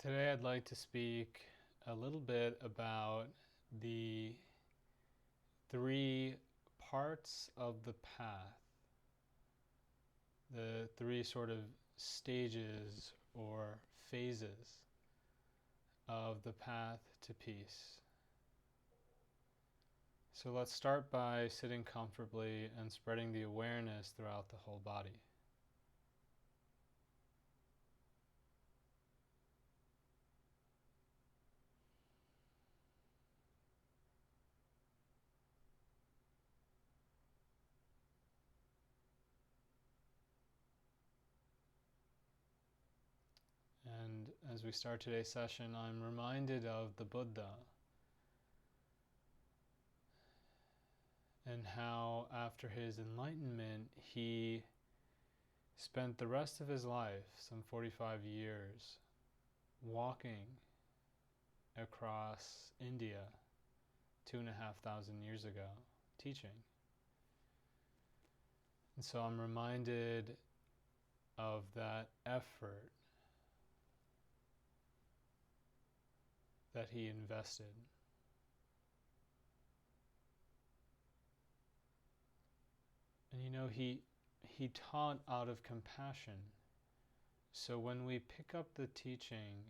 Today I'd like to speak a little bit about the three parts of the path, the three sort of stages or phases of the path to peace. So let's start by sitting comfortably and spreading the awareness throughout the whole body. And as we start today's session, I'm reminded of the Buddha and how after his enlightenment, he spent the rest of his life, some 45 years, walking across India 2,500 years ago, teaching. And so I'm reminded of that effort that he invested. And he taught out of compassion. So when we pick up the teaching,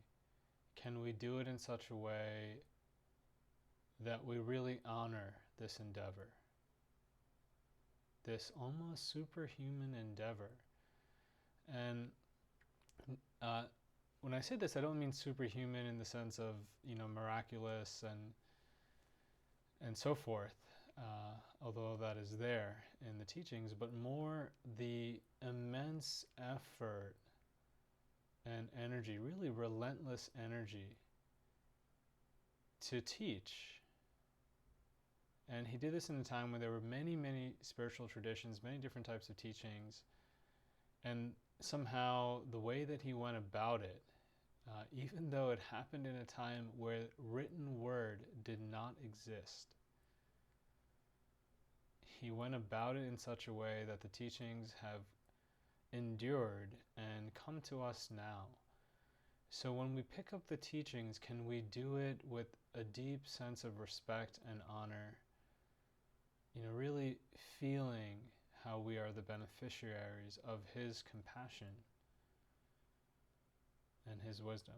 can we do it in such a way that we really honor this endeavor, this almost superhuman endeavor? And when I say this, I don't mean superhuman in the sense of, miraculous and so forth, although that is there in the teachings, but more the immense effort and energy, really relentless energy to teach. And he did this in a time when there were many, many spiritual traditions, many different types of teachings, and somehow the way that he went about it, even though it happened in a time where written word did not exist, he went about it in such a way that the teachings have endured and come to us now. So when we pick up the teachings, can we do it with a deep sense of respect and honor, really feeling how we are the beneficiaries of his compassion and his wisdom.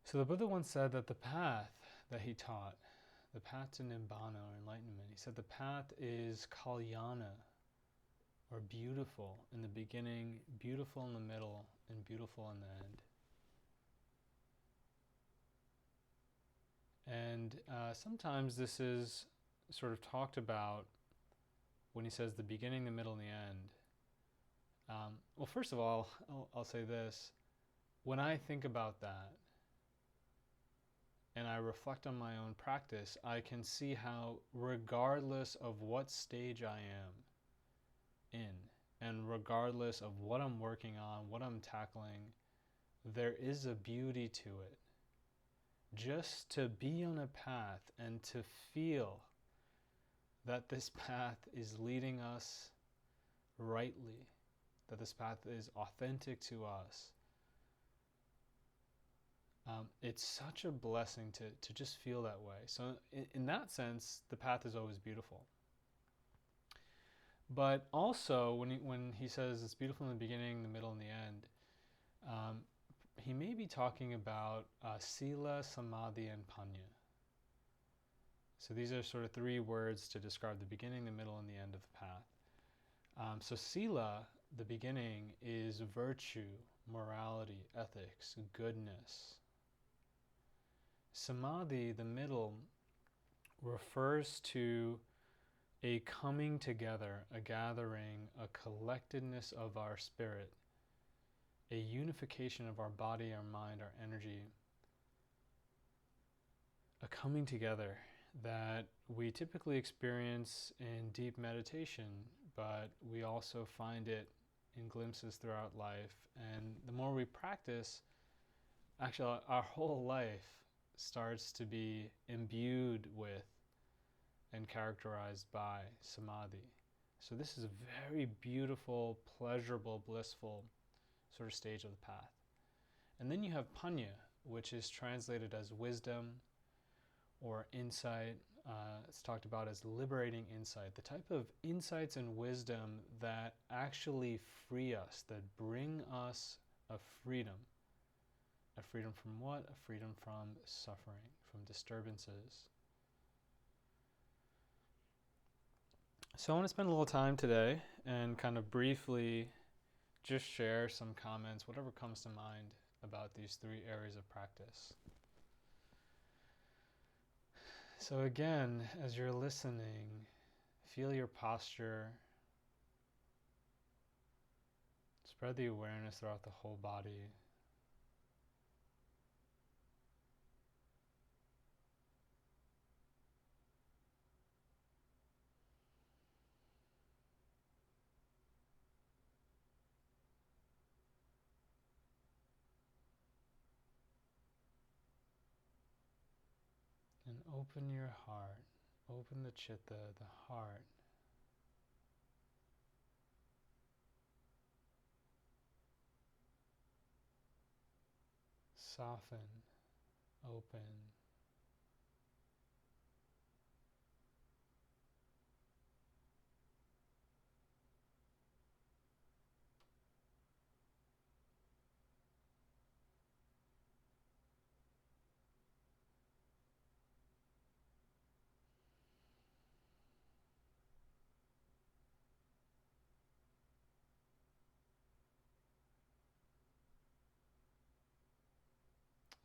So the Buddha once said that the path that he taught, the path to Nibbana or enlightenment, he said the path is kalyana, or beautiful in the beginning, beautiful in the middle, and beautiful in the end. And sometimes this is sort of talked about when he says the beginning, the middle, and the end. Well, first of all, I'll say this. When I think about that and I reflect on my own practice, I can see how regardless of what stage I am in, and regardless of what I'm working on, what I'm tackling, there is a beauty to it. Just to be on a path and to feel that this path is leading us rightly, that this path is authentic to us. It's such a blessing to just feel that way. So in that sense, the path is always beautiful. But also, when he says it's beautiful in the beginning, the middle, and the end, he may be talking about sila, samadhi, and panya. So these are sort of three words to describe the beginning, the middle, and the end of the path. So sila, the beginning, is virtue, morality, ethics, goodness. Samadhi, the middle, refers to a coming together, a gathering, a collectedness of our spirit, a unification of our body, our mind, our energy, a coming together that we typically experience in deep meditation, but we also find it in glimpses throughout life. And the more we practice, actually our whole life starts to be imbued with and characterized by samadhi. So this is a very beautiful, pleasurable, blissful sort of stage of the path. And then you have panya, which is translated as wisdom or insight. It's talked about as liberating insight, the type of insights and wisdom that actually free us, that bring us a freedom. A freedom from what? A freedom from suffering, from disturbances. So I want to spend a little time today and kind of briefly just share some comments, whatever comes to mind, about these three areas of practice. So again, as you're listening, feel your posture. Spread the awareness throughout the whole body. And open your heart. Open the chitta, the heart. Soften, open.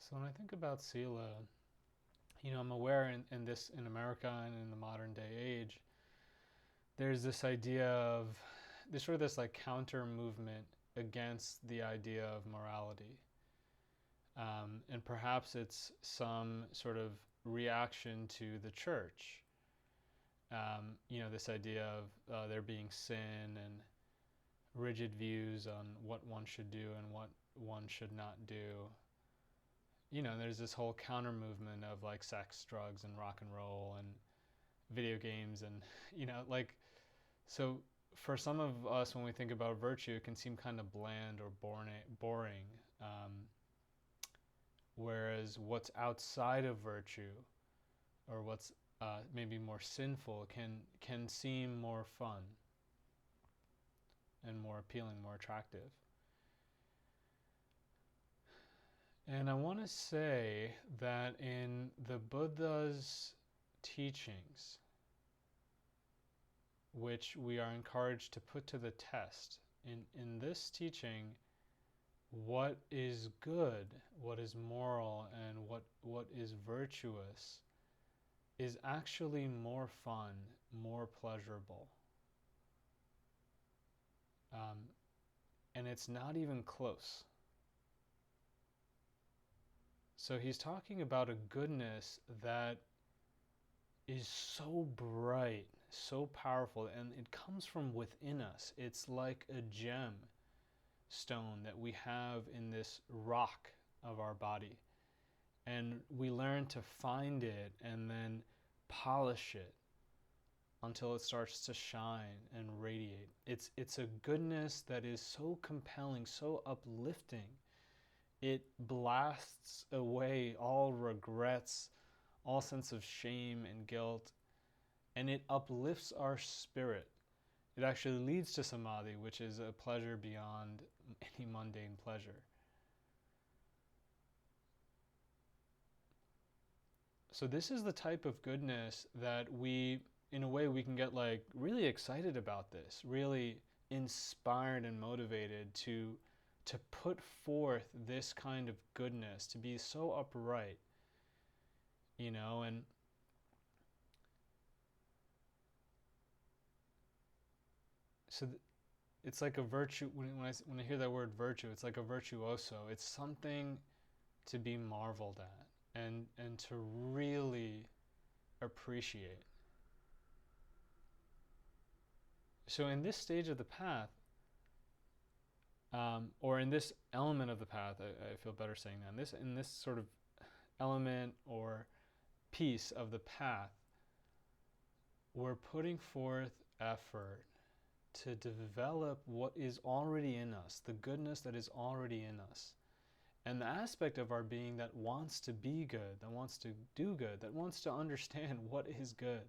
So when I think about sila, I'm aware in America and in the modern day age, there's this idea of this like counter movement against the idea of morality. And perhaps it's some sort of reaction to the church. This idea of there being sin and rigid views on what one should do and what one should not do. There's this whole counter movement of like sex, drugs, and rock and roll and video games and, so for some of us, when we think about virtue, it can seem kind of bland or boring. Whereas what's outside of virtue, or what's maybe more sinful, can seem more fun and more appealing, more attractive. And I want to say that in the Buddha's teachings, which we are encouraged to put to the test, in this teaching, what is good, what is moral, and what is virtuous is actually more fun, more pleasurable. And it's not even close. So he's talking about a goodness that is so bright, so powerful, and it comes from within us. It's like a gem stone that we have in this rock of our body. And we learn to find it and then polish it until it starts to shine and radiate. It's a goodness that is so compelling, so uplifting. It blasts away all regrets, all sense of shame and guilt, and it uplifts our spirit. It actually leads to samadhi, which is a pleasure beyond any mundane pleasure. So this is the type of goodness that we, in a way, we can get like really excited about this, really inspired and motivated to put forth this kind of goodness, to be so upright, and so it's like a virtue. When I hear that word virtue, it's like a virtuoso. It's something to be marveled at and to really appreciate. So in this stage of the path, or in this element of the path, I feel better saying that. In this sort of element or piece of the path, we're putting forth effort to develop what is already in us, the goodness that is already in us, and the aspect of our being that wants to be good, that wants to do good, that wants to understand what is good.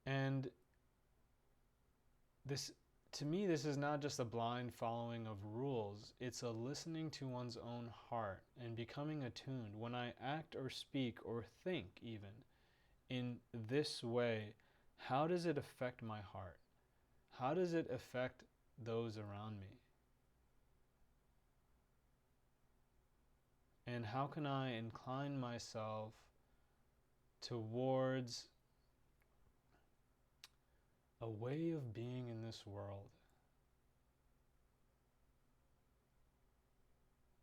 And this, to me, this is not just a blind following of rules. It's a listening to one's own heart and becoming attuned. When I act or speak or think even in this way, how does it affect my heart? How does it affect those around me? And how can I incline myself towards a way of being in this world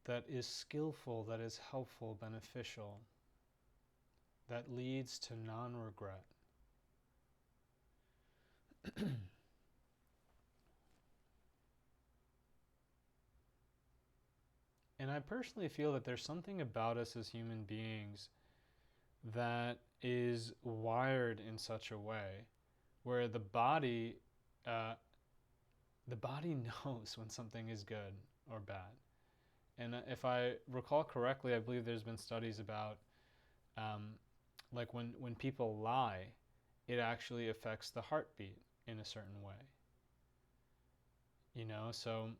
that is skillful, that is helpful, beneficial, that leads to non-regret? And I personally feel that there's something about us as human beings that is wired in such a way where the body knows when something is good or bad. And if I recall correctly, I believe there's been studies about like when people lie, it actually affects the heartbeat in a certain way. So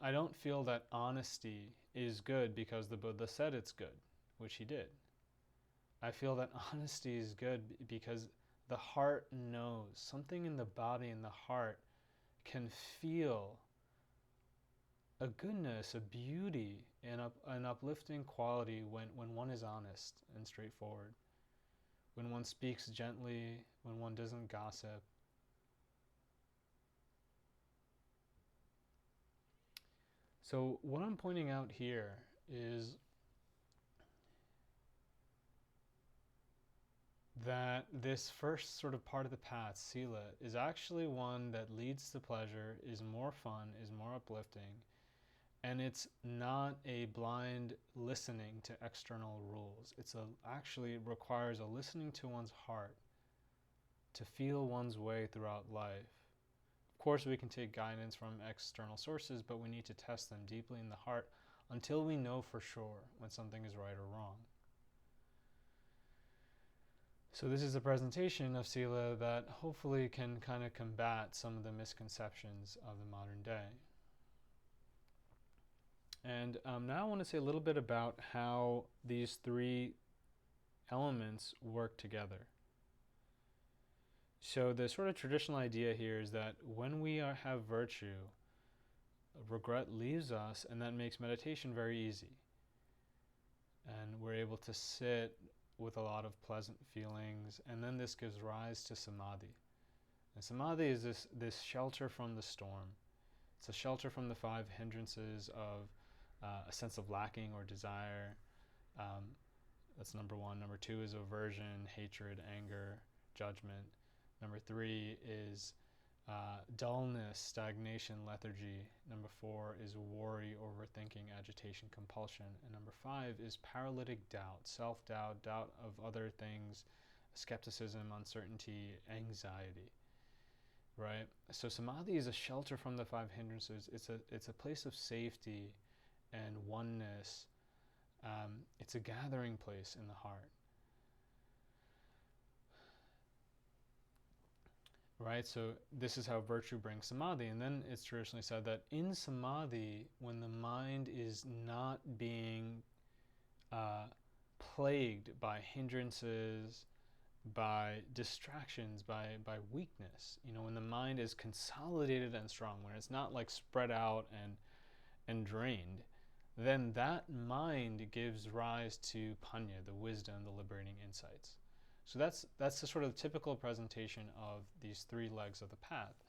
I don't feel that honesty is good because the Buddha said it's good, which he did. I feel that honesty is good because the heart knows. Something in the body and the heart can feel a goodness, a beauty, and an uplifting quality when one is honest and straightforward. When one speaks gently, when one doesn't gossip. So what I'm pointing out here is that this first sort of part of the path, sila, is actually one that leads to pleasure, is more fun, is more uplifting, and it's not a blind listening to external rules. Actually requires a listening to one's heart to feel one's way throughout life. Of course, we can take guidance from external sources, but we need to test them deeply in the heart until we know for sure when something is right or wrong. So this is a presentation of sila that hopefully can kind of combat some of the misconceptions of the modern day. And now I want to say a little bit about how these three elements work together. So the sort of traditional idea here is that when we have virtue, regret leaves us, and that makes meditation very easy. And we're able to sit with a lot of pleasant feelings, and then this gives rise to samadhi. And samadhi is this shelter from the storm. It's a shelter from the 5 hindrances of a sense of lacking or desire. That's number 1. Number 2 is aversion, hatred, anger, judgment. Number 3 is dullness, stagnation, lethargy. Number 4 is worry, overthinking, agitation, compulsion. And number 5 is paralytic doubt, self-doubt, doubt of other things, skepticism, uncertainty, anxiety. Right? So samadhi is a shelter from the 5 hindrances. It's a place of safety and oneness. It's a gathering place in the heart. Right, so this is how virtue brings samadhi. And then it's traditionally said that in samadhi, when the mind is not being plagued by hindrances, by distractions, by weakness, when the mind is consolidated and strong, when it's not like spread out and drained, then that mind gives rise to panya, the wisdom, the liberating insights. So that's the sort of typical presentation of these 3 legs of the path,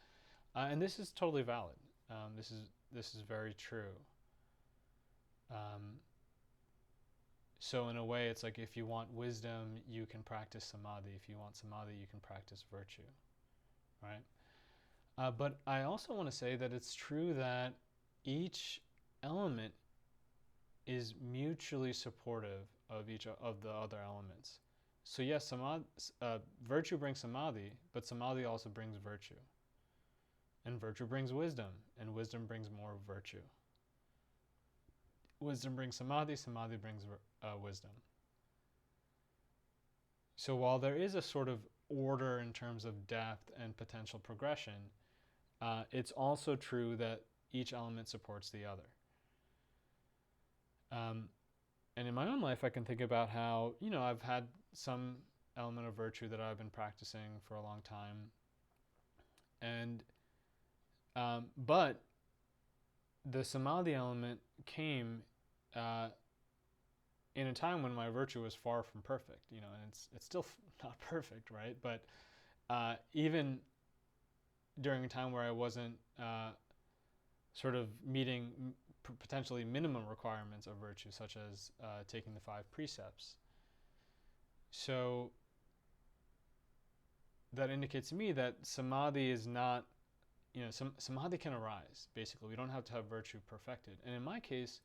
and this is totally valid. This is very true. So in a way, it's like if you want wisdom, you can practice samadhi. If you want samadhi, you can practice virtue. right? But I also want to say that it's true that each element is mutually supportive of each of the other elements. So yes, virtue brings samadhi, but samadhi also brings virtue. And virtue brings wisdom, and wisdom brings more virtue. Wisdom brings samadhi, samadhi brings wisdom. So while there is a sort of order in terms of depth and potential progression, it's also true that each element supports the other. And in my own life, I can think about how, I've had some element of virtue that I've been practicing for a long time. And, but the samadhi element came in a time when my virtue was far from perfect, and it's still not perfect, right? But even during a time where I wasn't sort of meeting potentially minimum requirements of virtue, such as taking the 5 precepts. So that indicates to me that samadhi is not, samadhi can arise, basically. We don't have to have virtue perfected. And in my case,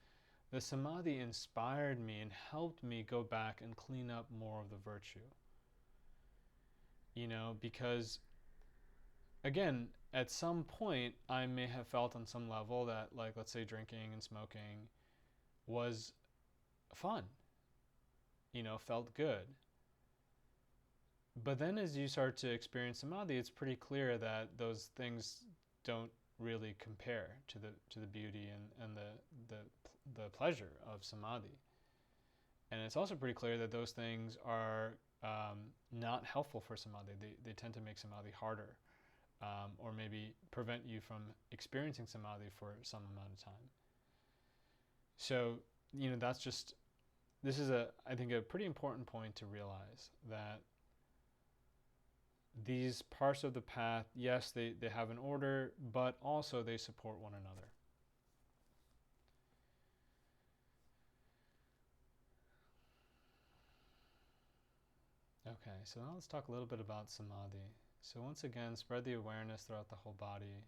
the samadhi inspired me and helped me go back and clean up more of the virtue. Because, again, at some point, I may have felt on some level that, like, let's say drinking and smoking was fun, felt good. But then as you start to experience samadhi, it's pretty clear that those things don't really compare to the beauty and the pleasure of samadhi. And it's also pretty clear that those things are not helpful for samadhi. They tend to make samadhi harder. Or maybe prevent you from experiencing samadhi for some amount of time. So, this is I think a pretty important point to realize, that these parts of the path, yes, they have an order, but also they support one another. Okay, so now let's talk a little bit about samadhi. So once again, spread the awareness throughout the whole body.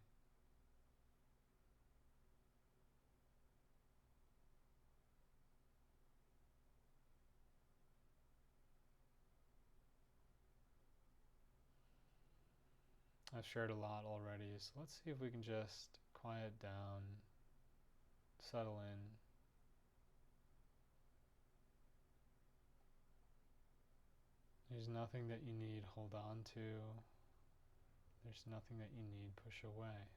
I've shared a lot already, so let's see if we can just quiet down, settle in. There's nothing that you need hold on to. There's nothing that you need push away.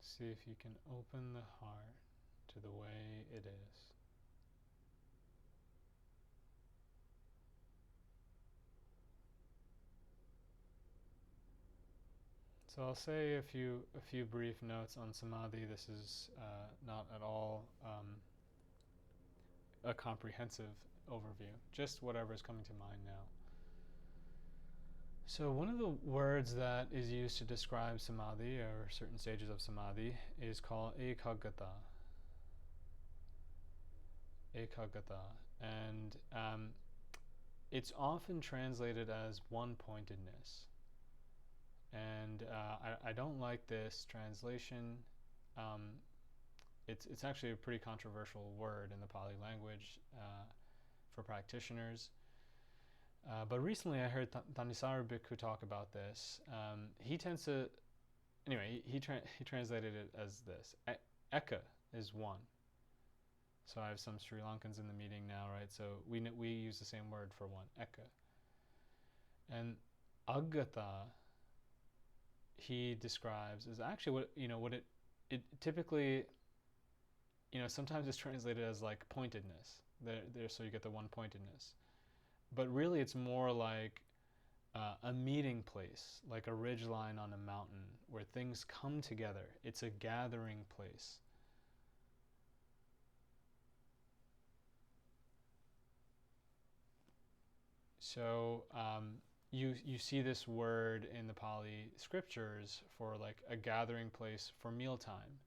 See if you can open the heart to the way it is. So I'll say a few brief notes on samadhi. This is not at all a comprehensive overview, just whatever is coming to mind now. So one of the words that is used to describe samadhi, or certain stages of samadhi, is called ekaggata. Ekaggata. And it's often translated as one-pointedness. And I don't like this translation. It's actually a pretty controversial word in the Pali language for practitioners. But recently I heard Thanissaro Bhikkhu talk about this. He tends to, anyway, he translated it as this. Eka is one. So I have some Sri Lankans in the meeting now, right? So we use the same word for one, eka. And agata, he describes, is actually what it typically, sometimes it's translated as like pointedness. There, so you get the one pointedness. But really it's more like a meeting place, like a ridgeline on a mountain where things come together. It's a gathering place. So you see this word in the Pali scriptures for like a gathering place for mealtime.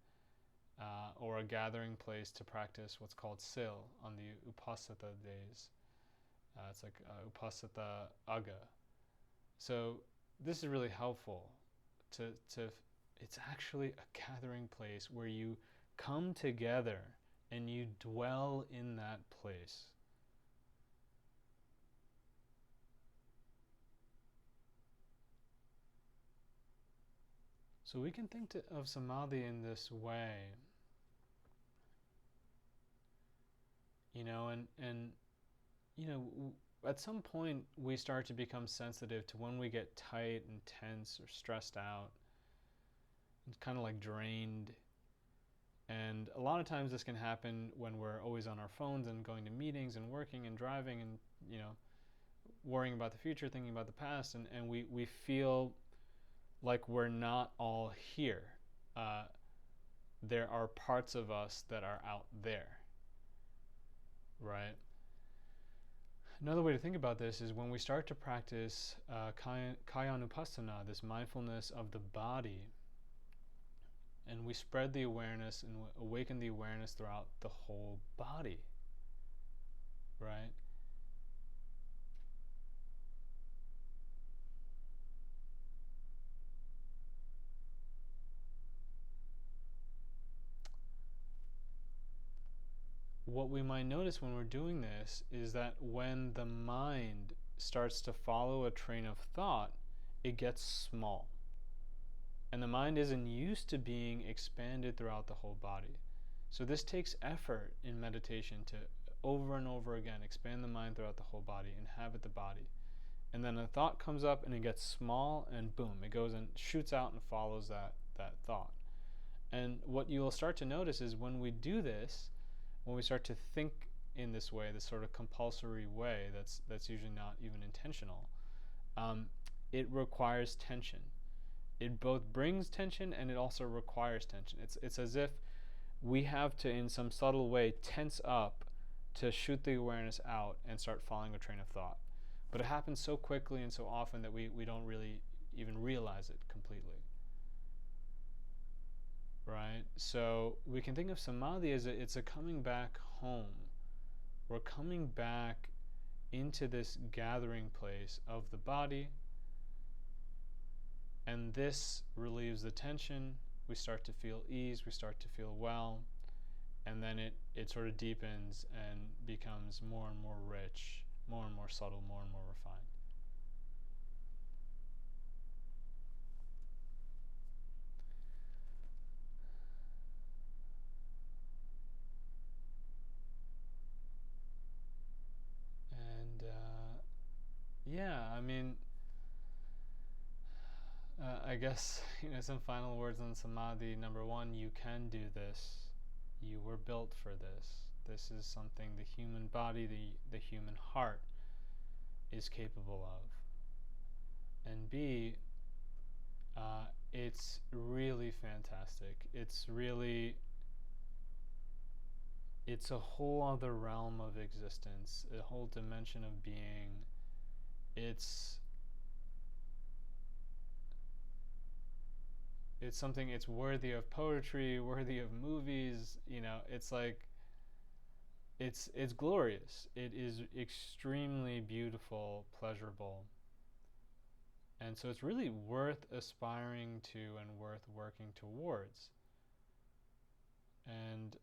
or a gathering place to practice what's called sil on the upasata days. It's like upasata aga. So this is really helpful to it's actually a gathering place where you come together and you dwell in that place. So we can think of samadhi in this way, and at some point we start to become sensitive to when we get tight and tense or stressed out. It's kind of like drained. And a lot of times this can happen when we're always on our phones and going to meetings and working and driving and, worrying about the future, thinking about the past, and we feel like we're not all here. There are parts of us that are out there, right? Another way to think about this is when we start to practice kayanupassana, this mindfulness of the body, and we spread the awareness and awaken the awareness throughout the whole body, right? What we might notice when we're doing this is that when the mind starts to follow a train of thought, it gets small. And the mind isn't used to being expanded throughout the whole body. So this takes effort in meditation to over and over again expand the mind throughout the whole body, inhabit the body. And then a thought comes up and it gets small, and boom, it goes and shoots out and follows that thought. And what you'll start to notice is when we do this, when we start to think in this way, this sort of compulsory way that's usually not even intentional, it requires tension. It both brings tension and it also requires tension. It's as if we have to, in some subtle way, tense up to shoot the awareness out and start following a train of thought. But it happens so quickly and so often that we don't really even realize it completely. Right? So we can think of samadhi as it's a coming back home. We're coming back into this gathering place of the body, and this relieves the tension. We start to feel ease, we start to feel well, and then it sort of deepens and becomes more and more rich, more and more subtle, more and more refined. And I guess some final words on samadhi. Number one, you can do this. You were built for this. This is something the human body, the human heart is capable of. And B, it's really fantastic. It's a whole other realm of existence, a whole dimension of being. It's something, it's worthy of poetry, worthy of movies. It's like it's glorious. It is extremely beautiful, pleasurable, and so it's really worth aspiring to and worth working towards. And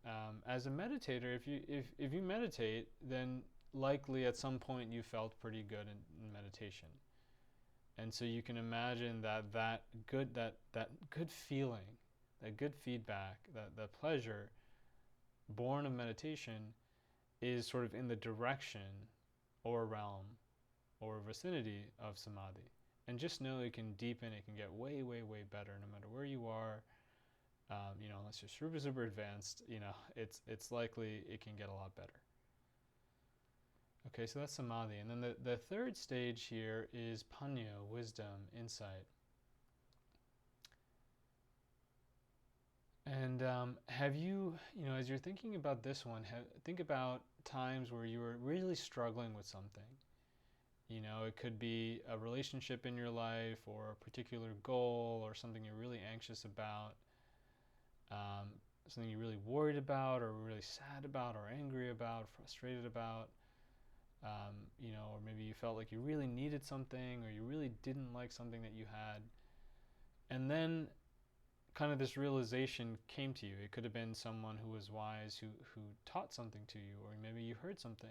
as a meditator, if you meditate, then likely at some point you felt pretty good in meditation. And so you can imagine that good feeling, that good feedback, that pleasure born of meditation is sort of in the direction or realm or vicinity of samadhi. And just know it can deepen, it can get way, way, way better no matter where you are. Unless you're super, super advanced, it's likely it can get a lot better. Okay, so that's samadhi. And then the third stage here is panya, wisdom, insight. And have you, as you're thinking about this one, think about times where you were really struggling with something. It could be a relationship in your life or a particular goal or something you're really anxious about. something you really worried about, or really sad about, or angry about, frustrated about, or maybe you felt like you really needed something, or you really didn't like something that you had. And then kind of this realization came to you. It could have been someone who was wise, who taught something to you, or maybe you heard something.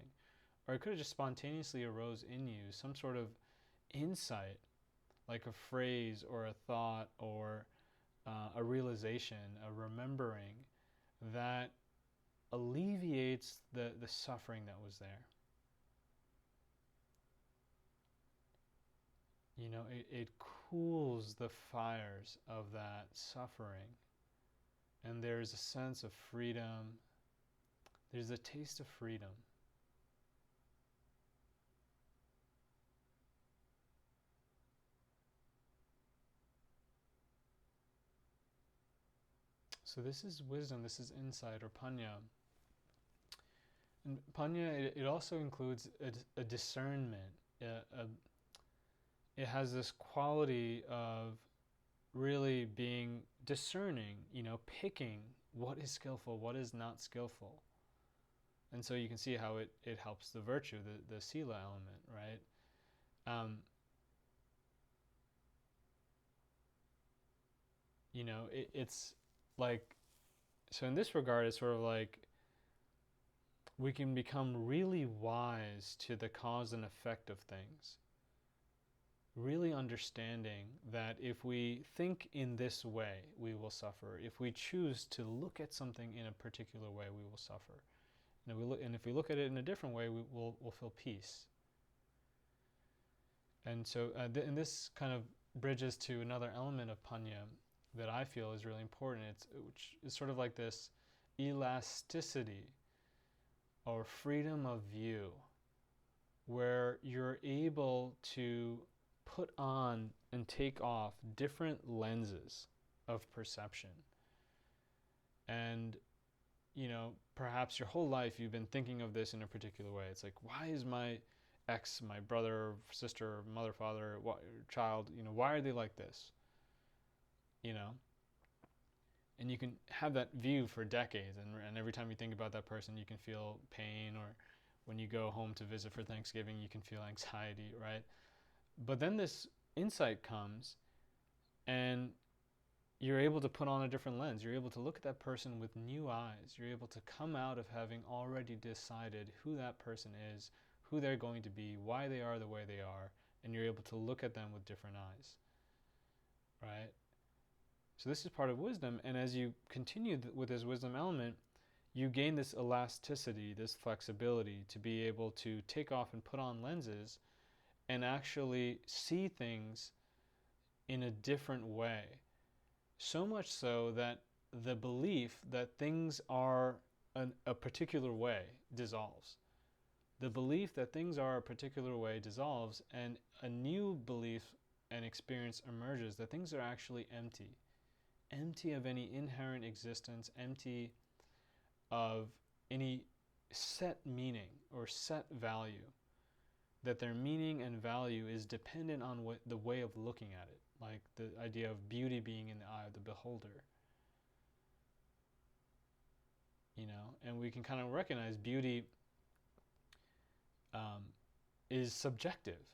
Or it could have just spontaneously arose in you, some sort of insight, like a phrase or a thought or a realization, a remembering that alleviates the suffering that was there. It cools the fires of that suffering. And there's a sense of freedom. There's a taste of freedom. So this is wisdom, this is insight, or panya. And panya, it also includes a discernment. It has this quality of really being discerning, picking what is skillful, what is not skillful. And so you can see how it helps the virtue, the sila element, right? It's like, so in this regard, it's sort of like we can become really wise to the cause and effect of things. Really understanding that if we think in this way, we will suffer. If we choose to look at something in a particular way, we will suffer. And if we look at it in a different way, we'll feel peace. And so, and this kind of bridges to another element of panya that I feel is really important. Which is sort of like this elasticity or freedom of view, where you're able to put on and take off different lenses of perception. And, perhaps your whole life you've been thinking of this in a particular way. It's like, why is my ex, my brother, sister, mother, father, child, why are they like this? And you can have that view for decades, and every time you think about that person, you can feel pain, or when you go home to visit for Thanksgiving, you can feel anxiety, right? But then this insight comes, and you're able to put on a different lens. You're able to look at that person with new eyes. You're able to come out of having already decided who that person is, who they're going to be, why they are the way they are, and you're able to look at them with different eyes, right? So this is part of wisdom, and as you continue with this wisdom element, you gain this elasticity, this flexibility to be able to take off and put on lenses and actually see things in a different way. So much so that the belief that things are a particular way dissolves. The belief that things are a particular way dissolves, and a new belief and experience emerges that things are actually empty. Empty of any inherent existence, empty of any set meaning or set value. That their meaning and value is dependent on the way of looking at it, like the idea of beauty being in the eye of the beholder. And we can kind of recognize beauty is subjective.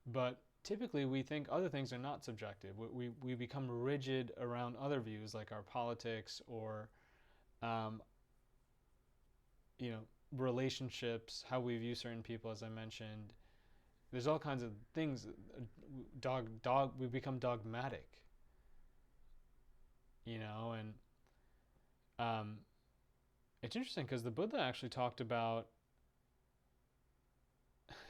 But typically we think other things are not subjective. We become rigid around other views, like our politics or relationships, how we view certain people, as I mentioned. There's all kinds of things. We become dogmatic, and it's interesting because the Buddha actually talked about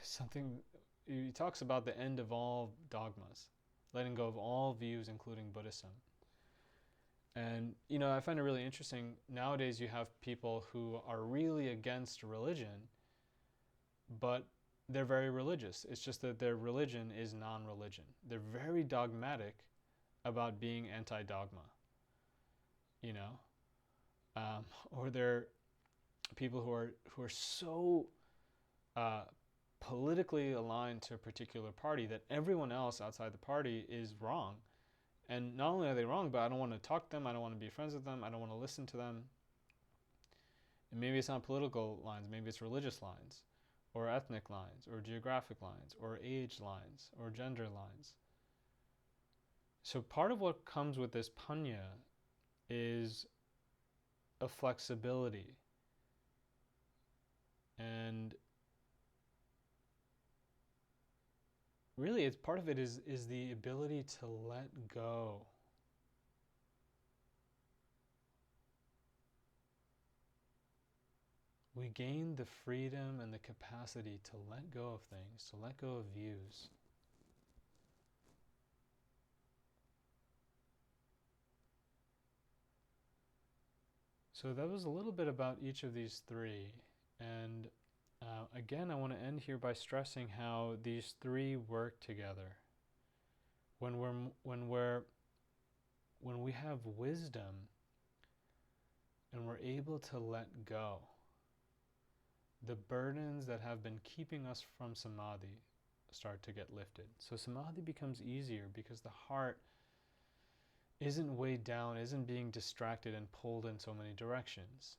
something. He talks about the end of all dogmas, letting go of all views, including Buddhism. And, I find it really interesting. Nowadays you have people who are really against religion, but they're very religious. It's just that their religion is non-religion. They're very dogmatic about being anti-dogma, or they're people who are so politically aligned to a particular party that everyone else outside the party is wrong, And not only are they wrong, but I don't want to talk to them, I don't want to be friends with them, I don't want to listen to them. And maybe it's not political lines, maybe it's religious lines, or ethnic lines, or geographic lines, or age lines, or gender lines. So part of what comes with this panya is a flexibility. And really, it's part of it is the ability to let go. We gain the freedom and the capacity to let go of things, to let go of views. So that was a little bit about each of these three. And again, I want to end here by stressing how these three work together. When we have wisdom and we're able to let go, the burdens that have been keeping us from samadhi start to get lifted. So samadhi becomes easier because the heart isn't weighed down, isn't being distracted and pulled in so many directions.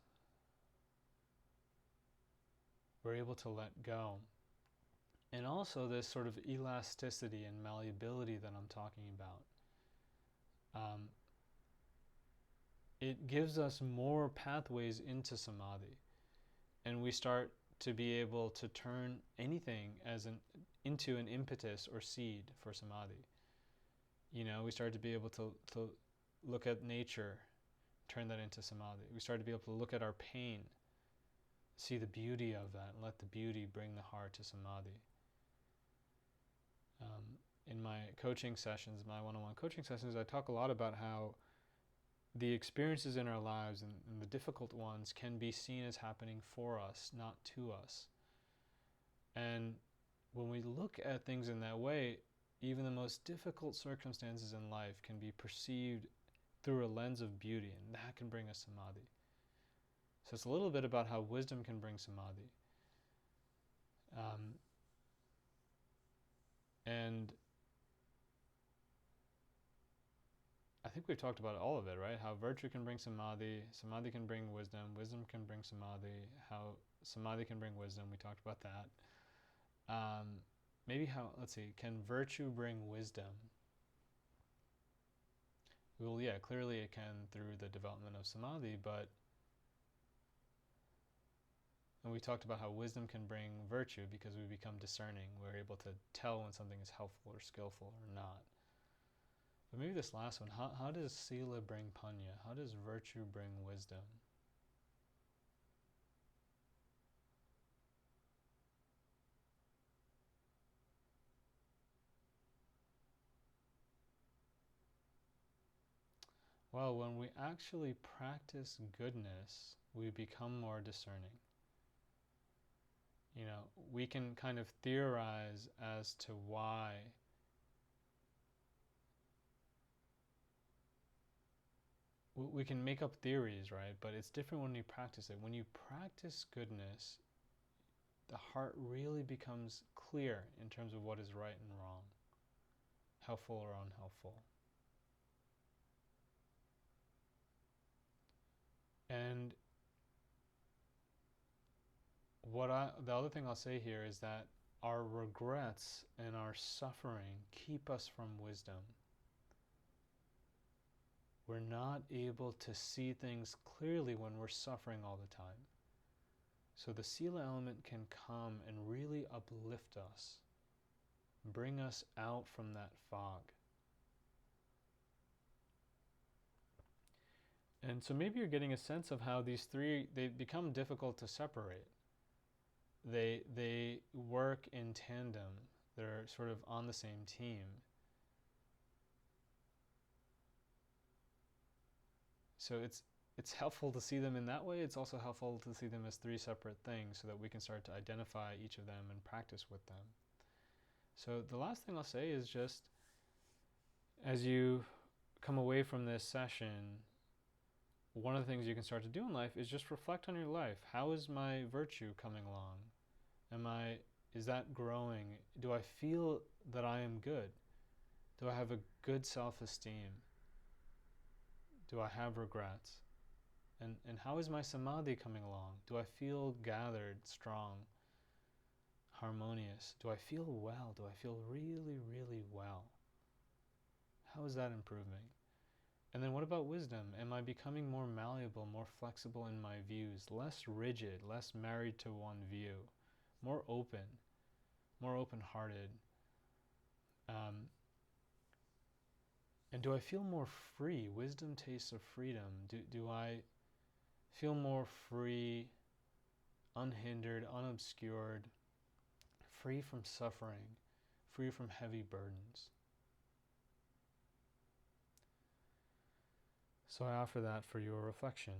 We're able to let go. And also this sort of elasticity and malleability that I'm talking about. It gives us more pathways into samadhi. And we start to be able to turn anything into an impetus or seed for samadhi. We start to be able to look at nature, turn that into samadhi. We start to be able to look at our pain, see the beauty of that, and let the beauty bring the heart to samadhi. In my coaching sessions, my one-on-one coaching sessions, I talk a lot about how the experiences in our lives and the difficult ones can be seen as happening for us, not to us. And when we look at things in that way, even the most difficult circumstances in life can be perceived through a lens of beauty, and that can bring us samadhi. So it's a little bit about how wisdom can bring samadhi. And I think we've talked about all of it, right? How virtue can bring samadhi, samadhi can bring wisdom, wisdom can bring samadhi, how samadhi can bring wisdom, we talked about that. Can virtue bring wisdom? Well, yeah, clearly it can through the development of samadhi, and we talked about how wisdom can bring virtue because we become discerning. We're able to tell when something is helpful or skillful or not. But maybe this last one, how does sila bring panya? How does virtue bring wisdom? Well, when we actually practice goodness, we become more discerning. We can kind of theorize as to why we can make up theories, right? But it's different when you practice it. When you practice goodness, the heart really becomes clear in terms of what is right and wrong, helpful or unhelpful. And the other thing I'll say here is that our regrets and our suffering keep us from wisdom. We're not able to see things clearly when we're suffering all the time. So the sila element can come and really uplift us, bring us out from that fog. And so maybe you're getting a sense of how these three, they become difficult to separate. They work in tandem. They're sort of on the same team. So it's helpful to see them in that way. It's also helpful to see them as three separate things so that we can start to identify each of them and practice with them. So the last thing I'll say is just, as you come away from this session, one of the things you can start to do in life is just reflect on your life. How is my virtue coming along? Is that growing? Do I feel that I am good? Do I have a good self-esteem? Do I have regrets? And how is my samadhi coming along? Do I feel gathered, strong, harmonious? Do I feel well? Do I feel really, really well? How is that improving? And then what about wisdom? Am I becoming more malleable, more flexible in my views, less rigid, less married to one view, more open-hearted? And do I feel more free? Wisdom tastes of freedom. Do I feel more free, unhindered, unobscured, free from suffering, free from heavy burdens? So I offer that for your reflection.